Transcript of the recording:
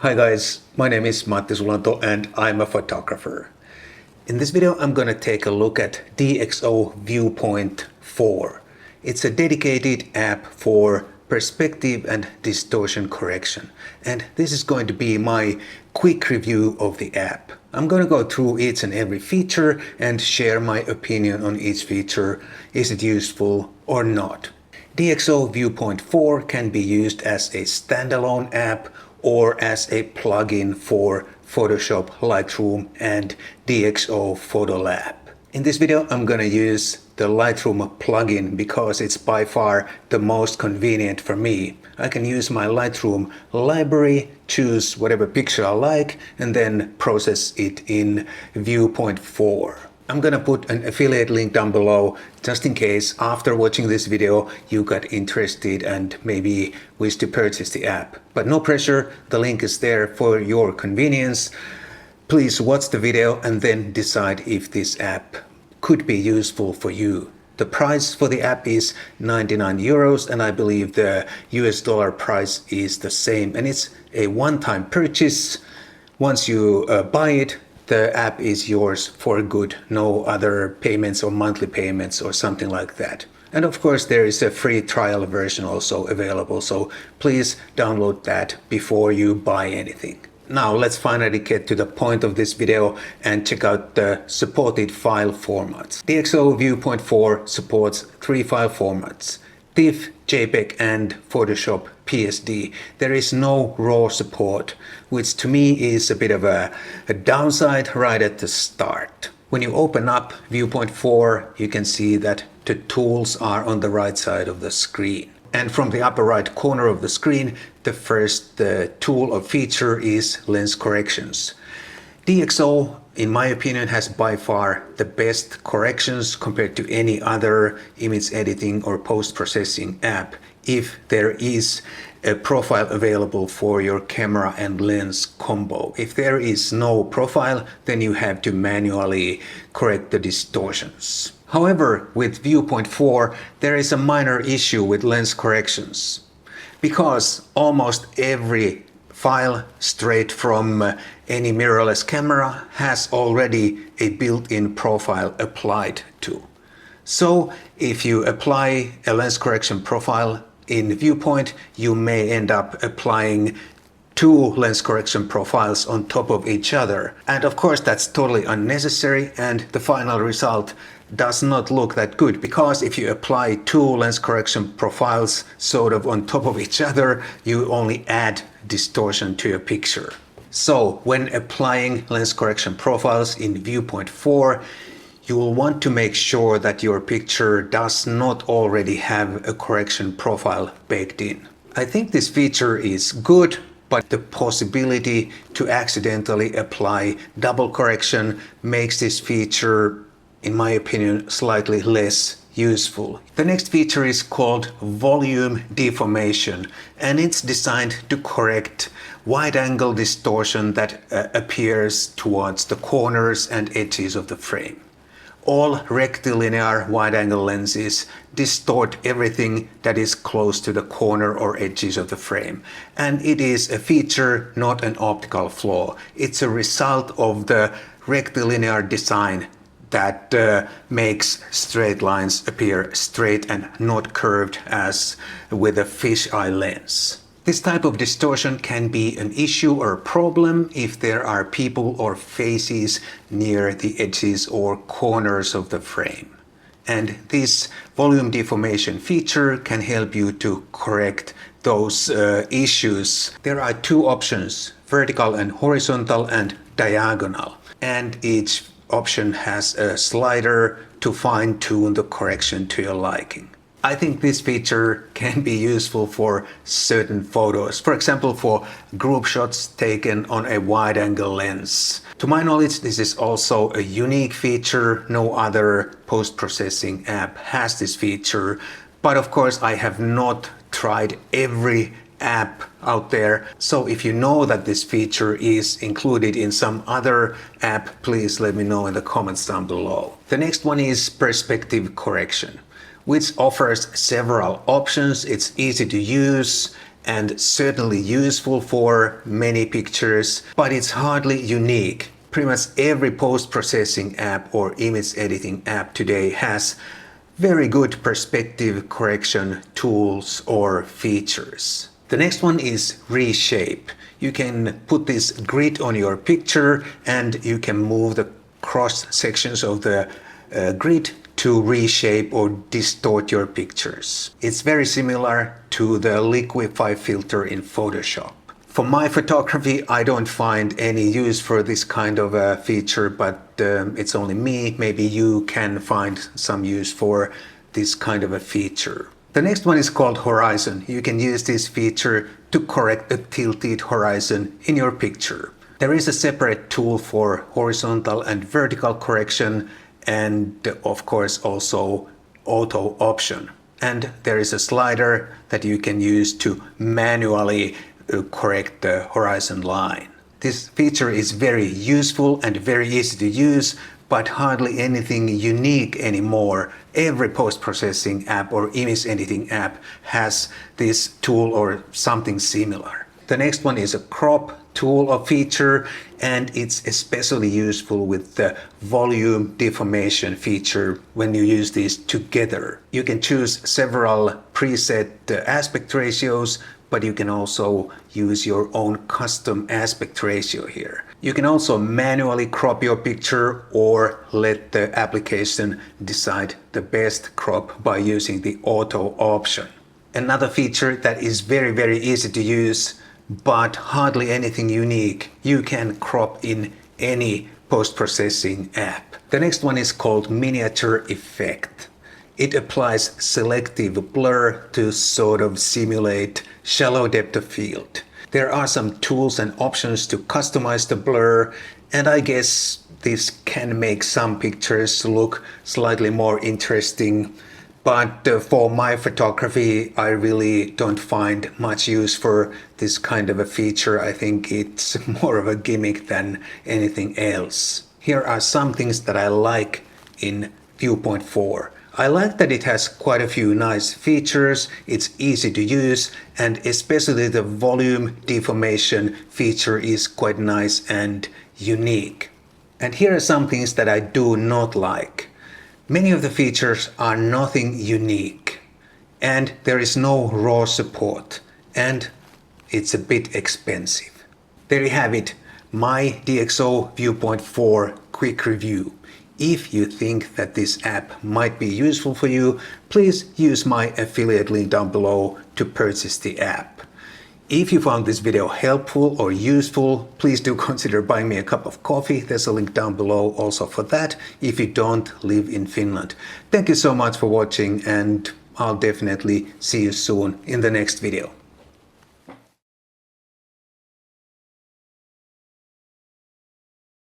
Hi guys, my name is Matti Sulanto and I'm a photographer. In this video I'm going to take a look at DxO ViewPoint 4. It's a dedicated app for perspective and distortion correction, and this is going to be my quick review of the app. I'm going to go through each and every feature and share my opinion on each feature. Is it useful or not? DxO ViewPoint 4 can be used as a standalone app or as a plugin for Photoshop, Lightroom and DxO Photo Lab. In this video I'm going to use the Lightroom plugin because it's by far the most convenient for me. I can use my Lightroom library, choose whatever picture I like, and then process it in ViewPoint 4. I'm gonna put an affiliate link down below just in case after watching this video you got interested and maybe wish to purchase the app. But no pressure, the link is there for your convenience. Please watch the video and then decide if this app could be useful for you. The price for the app is 99 euros and I believe the US dollar price is the same, and it's a one-time purchase. Once you buy it, the app is yours for good, no other payments or monthly payments or something like that. And of course there is a free trial version also available, so please download that before you buy anything. Now let's finally get to the point of this video and check out the supported file formats. DxO ViewPoint 4 supports 3 file formats: TIFF, JPEG and Photoshop PSD. There is no RAW support, which to me is a bit of a downside right at the start. When you open up ViewPoint 4, you can see that the tools are on the right side of the screen. And from the upper right corner of the screen, the first tool or feature is lens corrections. DxO, in my opinion, has by far the best corrections compared to any other image editing or post-processing app, if there is a profile available for your camera and lens combo. If there is no profile, then you have to manually correct the distortions. However, with ViewPoint 4, there is a minor issue with lens corrections, because almost every file straight from any mirrorless camera has already a built-in profile applied to. So if you apply a lens correction profile in ViewPoint, you may end up applying 2 lens correction profiles on top of each other. And of course that's totally unnecessary, and the final result does not look that good, because if you apply 2 lens correction profiles sort of on top of each other, you only add distortion to your picture. So when applying lens correction profiles in ViewPoint 4, you will want to make sure that your picture does not already have a correction profile baked in. I think this feature is good, but the possibility to accidentally apply double correction makes this feature, in my opinion, slightly less useful. The next feature is called volume deformation, and it's designed to correct wide-angle distortion that appears towards the corners and edges of the frame. All rectilinear wide-angle lenses distort everything that is close to the corner or edges of the frame. And it is a feature, not an optical flaw. It's a result of the rectilinear design that makes straight lines appear straight and not curved as with a fisheye lens. This type of distortion can be an issue or problem if there are people or faces near the edges or corners of the frame. And this volume deformation feature can help you to correct those issues. There are 2 options: vertical and horizontal and diagonal. And each option has a slider to fine-tune the correction to your liking. I think this feature can be useful for certain photos, for example for group shots taken on a wide-angle lens. To my knowledge, this is also a unique feature. No other post-processing app has this feature, but of course I have not tried every app out there. So if you know that this feature is included in some other app, please let me know in the comments down below. The next one is perspective correction, which offers several options. It's easy to use and certainly useful for many pictures, but it's hardly unique. Pretty much every post-processing app or image editing app today has very good perspective correction tools or features. The next one is ReShape. You can put this grid on your picture and you can move the cross sections of the grid to reshape or distort your pictures. It's very similar to the liquify filter in Photoshop. For my photography, I don't find any use for this kind of a feature, but it's only me. Maybe you can find some use for this kind of a feature. The next one is called horizon. You can use this feature to correct a tilted horizon in your picture. There is a separate tool for horizontal and vertical correction, and of course also auto option. And there is a slider that you can use to manually correct the horizon line. This feature is very useful and very easy to use, but hardly anything unique anymore. Every post-processing app or image editing app has this tool or something similar. The next one is a crop tool or feature, and it's especially useful with the volume deformation feature when you use these together. You can choose several preset aspect ratios, but you can also use your own custom aspect ratio here. You can also manually crop your picture or let the application decide the best crop by using the auto option. Another feature that is very easy to use, but hardly anything unique. You can crop in any post-processing app. The next one is called miniature effect. It applies selective blur to sort of simulate shallow depth of field. There are some tools and options to customize the blur, and I guess this can make some pictures look slightly more interesting. But for my photography, I really don't find much use for this kind of a feature. I think it's more of a gimmick than anything else. Here are some things that I like in ViewPoint 4. I like that it has quite a few nice features, it's easy to use, and especially the volume deformation feature is quite nice and unique. And here are some things that I do not like. Many of the features are nothing unique, and there is no RAW support, and it's a bit expensive. There you have it, my DxO ViewPoint 4 quick review. If you think that this app might be useful for you, please use my affiliate link down below to purchase the app. If you found this video helpful or useful, please do consider buying me a cup of coffee. There's a link down below also for that if you don't live in Finland. Thank you so much for watching, and I'll definitely see you soon in the next video.